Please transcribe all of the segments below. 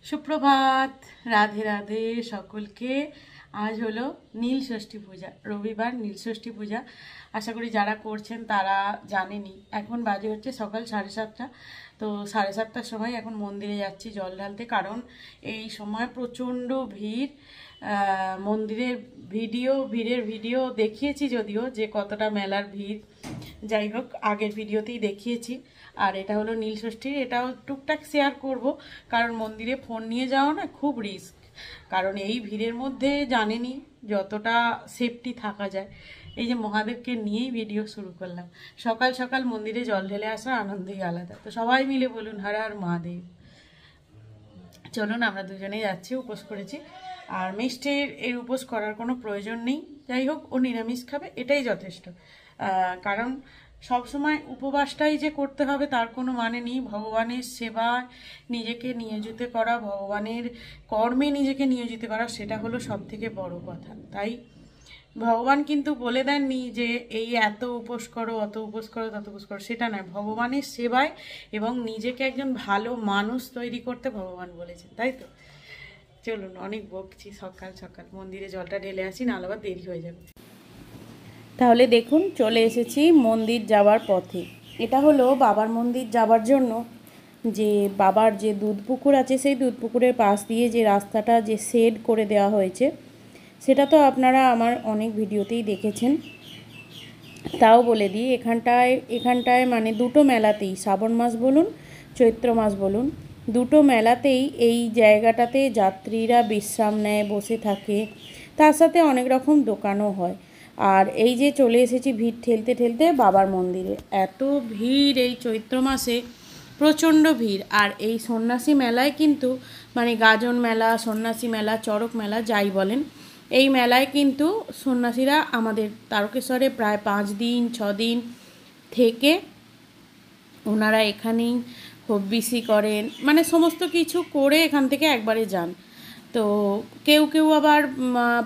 সুপ্রভাত, রাধে রাধে সকলকে। আজ হলো নীল ষষ্ঠী পূজা, রবিবার নীল ষষ্ঠী পূজা। আশা করি যারা করছেন তারা জানেনই। এখন বাজে হচ্ছে সকাল 7:30। তো 7:30টার সময় এখন মন্দিরে যাচ্ছি জল ঢালতে, কারণ এই সময় প্রচণ্ড ভিড়। মন্দিরের ভিড়ের ভিডিও দেখিয়েছি যদিও, যে কতটা মেলার ভিড়, যাই হোক আগের ভিডিওতেই দেখিয়েছি। আর এটা হলো নীল ষষ্ঠীর, এটাও টুকটাক শেয়ার করব, কারণ মন্দিরে ফোন নিয়ে যাওয়া না খুব রিস্ক। কারণ এই ভিড়ের মধ্যে জানেনই যতটা সেফটি থাকা যায়। এই যে মহাদেবকে নিয়েই ভিডিও শুরু করলাম। সকাল সকাল মন্দিরে জল ঢেলে আসা আনন্দই আলাদা। তো সবাই মিলে বলুন হর হর মহাদেব। চলুন, আমরা দুজনেই যাচ্ছি, উপোস করেছি। আর মিষ্টির এর উপোস করার কোনো প্রয়োজন নেই, যাই হোক ও নিরামিষ খাবে, এটাই যথেষ্ট। কারণ সবসময় উপবাসটাই যে করতে হবে তার কোনো মানে নেই। ভগবানের সেবায় নিজেকে নিয়োজিত করা, ভগবানের কর্মে নিজেকে নিয়োজিত করা, সেটা হলো সব থেকে বড় কথা। তাই ভগবান কিন্তু বলে দেননি যে এই এত উপোস করো, অত উপোস করো, তত উপোস করো, সেটা নয়। ভগবানের সেবায় এবং নিজেকে একজন ভালো মানুষ তৈরি করতে ভগবান বলেছেন, তাই তো। চলুন, অনেক বকছি, সকাল সকাল মন্দিরে জলটা ঢেলে আসি, নাহলে আবার দেরি হয়ে যাবে। তাহলে দেখুন, চলে এসেছি মন্দির যাওয়ার পথে। এটা হলো বাবার মন্দির যাওয়ার জন্য যে বাবার যে দুধ পুকুর আছে, সেই দুধ পুকুরের পাশ দিয়ে যে রাস্তাটা যে শেড করে দেওয়া হয়েছে, সেটা তো আপনারা আমার অনেক ভিডিওতেই দেখেছেন। তাও বলে দিই, এখানটায় মানে দুটো মেলাতেই, শ্রাবণ মাস বলুন চৈত্র মাস বলুন, দুটো মেলাতেই এই জায়গাটাতে যাত্রীরা বিশ্রাম নেয়, বসে থাকে। তার সাথে অনেক রকম দোকানও হয়। আর এই যে চলে এসেছি ভিড় ঠেলতে ঠেলতে বাবার মন্দিরে। এত ভিড় এই চৈত্র মাসে, প্রচণ্ড ভিড়। আর এই সন্ন্যাসী মেলায় কিন্তু, মানে গাজন মেলা, সন্ন্যাসী মেলা, চড়ক মেলা যাই বলেন, এই মেলায় কিন্তু সন্ন্যাসীরা আমাদের তারকেশ্বরে প্রায় 5 দিন 6 দিন থেকে ওনারা এখানেই হব্বিসি করেন, মানে সমস্ত কিছু করে এখান থেকে একবারে যান। তো কেউ কেউ আবার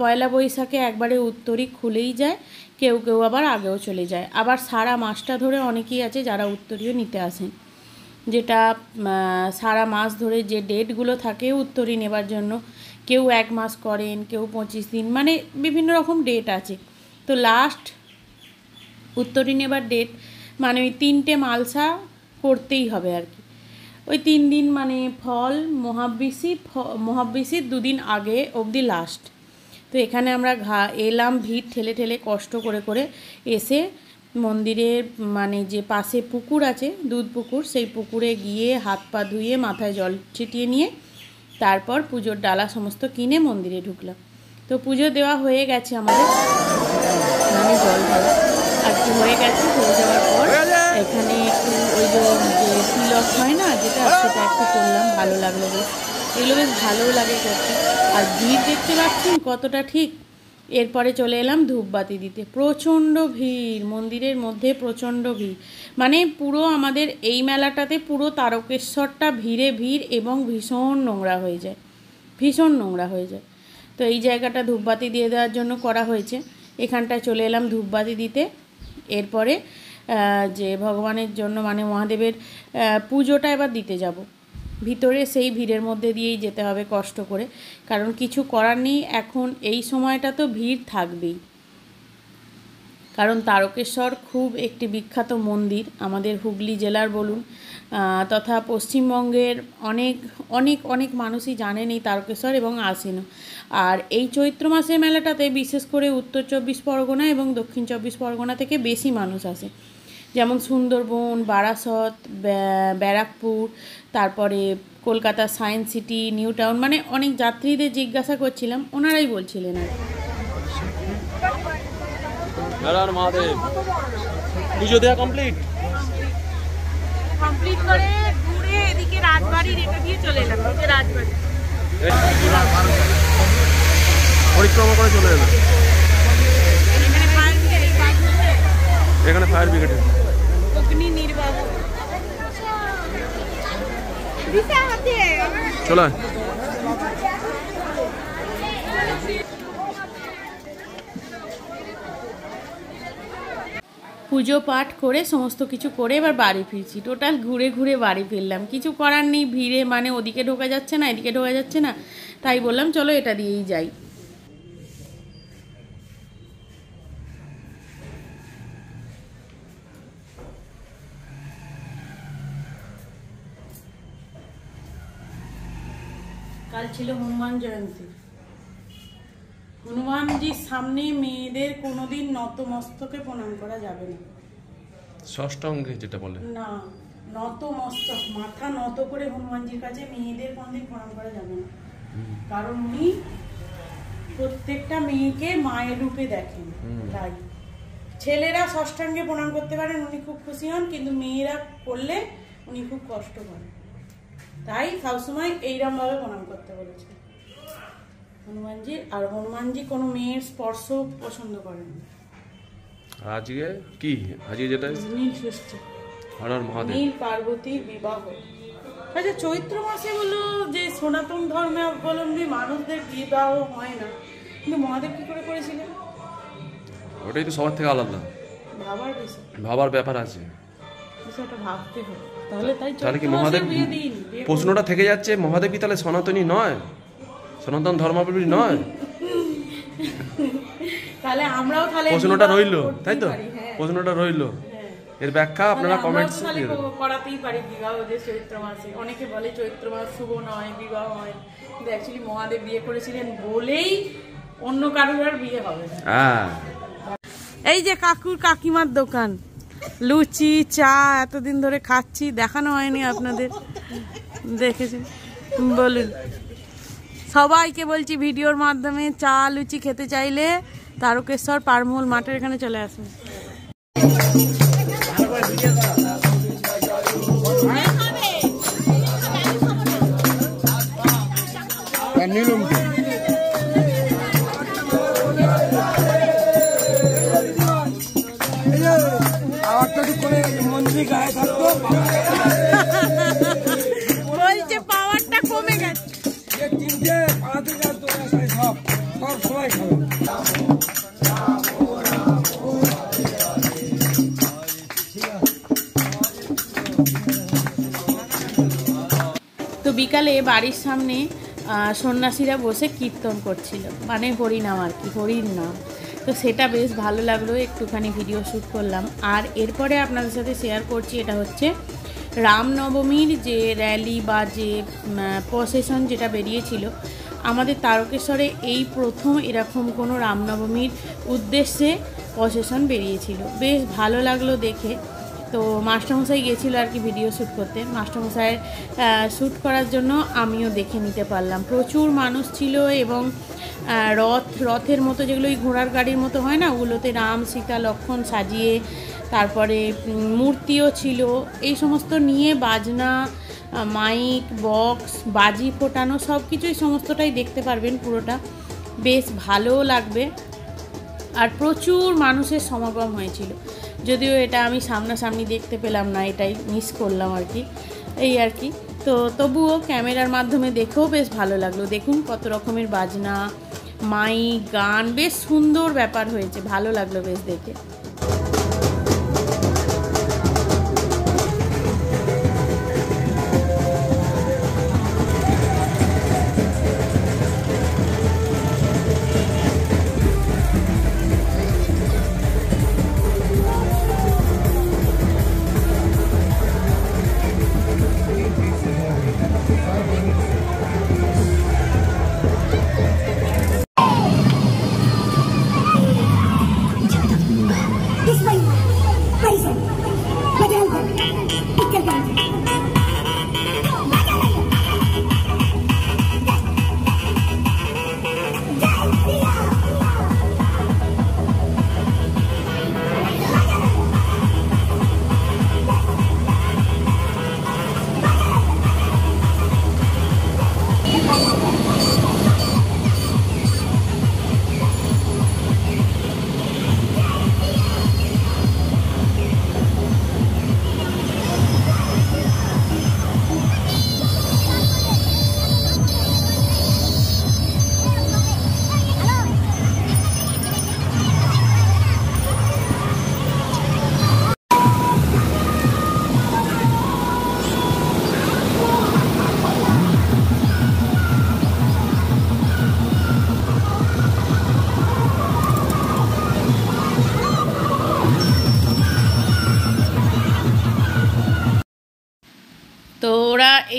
পয়লা বৈশাখে একবারে উত্তরী খুলেই যায়, কেউ কেউ আবার আগেও চলে যায়। আবার সারা মাসটা ধরে অনেকেই আছে যারা উত্তরীও নিতে আসেন, যেটা সারা মাস ধরে যে ডেটগুলো থাকে উত্তরী নেবার জন্য, কেউ 1 মাস করেন, কেউ 25 দিন, মানে বিভিন্ন রকম ডেট আছে। তো লাস্ট উত্তরী নেবার ডেট মানে ওই 3টে মালসা করতেই হবে আর কি। ওই 3 দিন মানে ফল মহাব্বিসির 2 দিন আগে অবধি লাস্ট। তো এখানে আমরা এলাম ভিড় ঠেলে ঠেলে, কষ্ট করে করে এসে মন্দিরের মানে যে পাশে পুকুর আছে, দুধ পুকুর, সেই পুকুরে গিয়ে হাত পা ধুয়ে মাথায় জল ছিটিয়ে নিয়ে তারপর পুজোর ডালা সমস্ত কিনে মন্দিরে ঢুকলাম। তো পুজো দেওয়া হয়ে গেছে আমাদের, মানে জল ঢালা আর কি হয়ে গেছে। হয়ে যাওয়ার পর এখানে একটু ওই যে তিলক হয় না, সেটা একটু করলাম, ভালো লাগলো বেশ। এগুলো বেশ ভালোও লাগে করতে। আর ভিড় দেখতে পাচ্ছেন কতটা, ঠিক। এরপরে চলে এলাম ধূপবাতি দিতে। প্রচণ্ড ভিড় মন্দিরের মধ্যে, প্রচণ্ড ভিড়। মানে পুরো আমাদের এই মেলাটাতে পুরো তারকেশ্বরটা ভিড়ে ভিড় এবং ভীষণ নোংরা হয়ে যায়, ভীষণ নোংরা হয়ে যায়। তো এই জায়গাটা ধূপবাতি দিয়ে দেওয়ার জন্য করা হয়েছে। এখানটায় চলে এলাম ধূপবাতি দিতে। এরপরে যে ভগবানের জন্য মানে মহাদেবের পুজোটা এবার দিতে যাব ভিতরে। সেই ভিড়ের মধ্যে দিয়েই যেতে হবে কষ্ট করে, কারণ কিছু করার নেই। এখন এই সময়টা তো ভিড় থাকবেই, কারণ তারকেশ্বর খুব একটি বিখ্যাত মন্দির আমাদের হুগলি জেলার বলুন তথা পশ্চিমবঙ্গের অনেক অনেক অনেক মানুষই জানেন এই তারকেশ্বর এবং আসেনও। আর এই চৈত্র মাসের মেলাটাতে বিশেষ করে উত্তর 24 পরগনা এবং দক্ষিণ 24 পরগনা থেকে বেশি মানুষ আসে, যেমন সুন্দরবন, বারাসত, ব্যারাকপুর, তারপরে Kolkata science city, new town, মানে অনেক যাত্রীদের জিজ্ঞাসা করছিলাম, ওনারাই বলছিলেন আর পুজো দেওয়া কমপ্লিট করে ঘুরে এদিকে রাজবাড়ির এটা দিয়ে চলে এলাম। রাজবাড়ি পরিক্রমা করে চলে এলাম। এখানে ফায়ার ব্রিগেড, অগ্নি নির্বাপক চলে। পুজো পাঠ করে সমস্ত কিছু করে এবার বাড়ি ফিরছি। টোটাল ঘুরে ঘুরে বাড়ি ফিরলাম, কিছু করার নেই, ভিড়ে মানে ওদিকে ঢোকা যাচ্ছে না এদিকে ঢোকা যাচ্ছে না, তাই বললাম চলো এটা দিয়েই যাই। কাল ছিল হনুমান জয়ন্তী। হনুমানজির সামনে মেয়েদের কোনোদিন নতমস্তকে প্রণাম করা যাবে না। ষষ্ঠাঙ্গে যেটা বলে না, নতমস্তক, মাথা নত করে হনুমানজির কাছে মেয়েদের কোনোদিন প্রণাম করা যাবে না, কারণ উনি প্রত্যেকটা মেয়েকে মায়ের রূপে দেখেন। তাই ছেলেরা ষষ্ঠাঙ্গে প্রণাম করতে পারেন, উনি খুব খুশি হন, কিন্তু মেয়েরা করলে উনি খুব কষ্ট পান। তাই সবসময় এইরকম ভাবে প্রণাম করতে বলেছে হনুমানজি। আর হনুমানজি কোনো মেয়ের স্পর্শ পছন্দ করেন না। আজকে কি আজকে যেটা নীল ষষ্ঠী, হর হর মহাদেব, নীল পার্বতীর বিবাহ। আচ্ছা, চৈত্র মাসে হলো যে সনাতন ধর্মাবলম্বী মানুষদের বিবাহ হয় না, কিন্তু মহাদেব কি করে করেছিলেন? ওটাই তো সবার থেকে আলাদা, ভাবার বিষয়, ভাবার ব্যাপার আছে, বিষয়টা ভাবতে হবে। তাহলে কি মহাদেব, প্রশ্নটা থেকে যাচ্ছে মহাদেব কি তাহলে সনাতনী নয়, সনাতন ধর্মাবলম্বী নয়? তাহলে আমরাও তাহলে প্রশ্নটা রইলো, তাই তো? প্রশ্নটা রইলো, এর ব্যাখ্যা আপনারা কমেন্টস দিয়ে দেবেন। করাতেই পারি বিবাহ যে চৈত্র মাসে। অনেকে বলে চৈত্র মাস শুভ নয়, বিবাহ হয়, কিন্তু অ্যাকচুয়ালি মহাদেব বিয়ে করেছিলেন বলেই অন্য কারোর আর বিয়ে হবে না। এই যে কাকুর কাকিমার দোকান, লুচি চা এতদিন ধরে খাচ্ছি, দেখানো হয়নি আপনাদের, দেখেছেন? বলুন সবাইকে বলছি ভিডিওর মাধ্যমে, চা লুচি খেতে চাইলে তারকেশ্বর পারমহল মাঠের এখানে চলে আসুন। বলছে পাওয়ারটা কমে গেছে। তো বিকালে বাড়ির সামনে সন্ন্যাসীরা বসে কীর্তন করছিল, মানে হরিনাম আর কি, হরির নাম। তো সেটা বেশ ভালো লাগলো, একটুখানি ভিডিও শ্যুট করলাম। আর এরপরে আপনাদের সাথে শেয়ার করছি, এটা হচ্ছে রামনবমীর যে র্যালি বা যে প্রসেশন যেটা বেরিয়েছিল আমাদের তারকেশ্বরে, এই প্রথম এরকম কোনো রামনবমীর উদ্দেশ্যে প্রসেশন বেরিয়েছিল। বেশ ভালো লাগলো দেখে। তো মাস্টারমশাই গেছিলো আর কি ভিডিও শ্যুট করতে, মাস্টারমশাইয়ের শ্যুট করার জন্য আমিও দেখে নিতে পারলাম। প্রচুর মানুষ ছিল এবং রথের মতো যেগুলো ওই ঘোড়ার গাড়ির মতো হয় না, ওগুলোতে রাম সীতা লক্ষ্মণ সাজিয়ে, তারপরে মূর্তিও ছিল, এই সমস্ত নিয়ে বাজনা, মাইক বক্স, বাজি ফোটানো, সব কিছুই সমস্তটাই দেখতে পারবেন পুরোটা, বেশ ভালোও লাগবে। আর প্রচুর মানুষের সমাগম হয়েছিল, যদিও এটা আমি সামনাসামনি দেখতে পেলাম না, এটাই মিস করলাম আর কি, এই আর কি। তো তবুও ক্যামেরার মাধ্যমে দেখেও বেশ ভালো লাগলো। দেখুন কত রকমের বাজনা, মাইক, গান, বেশ সুন্দর ব্যাপার হয়েছে, ভালো লাগলো বেশ দেখে।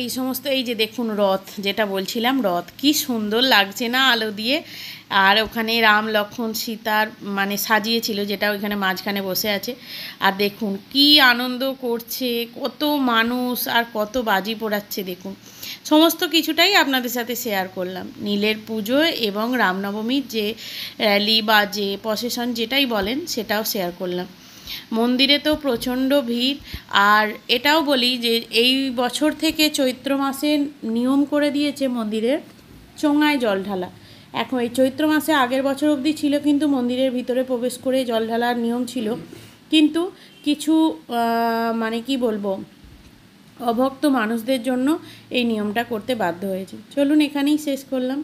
এই সমস্ত এই যে দেখুন রথ, যেটা বলছিলাম রথ, কি সুন্দর লাগছে না আলো দিয়ে। আর ওখানে রাম লক্ষ্মণ সীতার মানে সাজিয়েছিল, যেটা ওইখানে মাঝখানে বসে আছে। আর দেখুন কি আনন্দ করছে, কত মানুষ আর কত বাজি পোড়াচ্ছে দেখুন। সমস্ত কিছুটাই আপনাদের সাথে শেয়ার করলাম। নীলের পুজো এবং রামনবমীর যে র্যালি বা যে প্রসেশন যেটাই বলেন সেটাও শেয়ার করলাম। মন্দিরে তো প্রচণ্ড ভিড়। আর এটাও বলি যে এই বছর থেকে চৈত্র মাসে নিয়ম করে দিয়েছে মন্দিরের চোঙায় জল ঢালা। এখন এই চৈত্র মাসে আগের বছর অবধি ছিল কিন্তু মন্দিরের ভিতরে প্রবেশ করে জল ঢালার নিয়ম ছিল, কিন্তু কিছু মানে কি বলবো অভক্ত মানুষদের জন্য এই নিয়মটা করতে বাধ্য হয়েছে। চলুন এখানেই শেষ করলাম।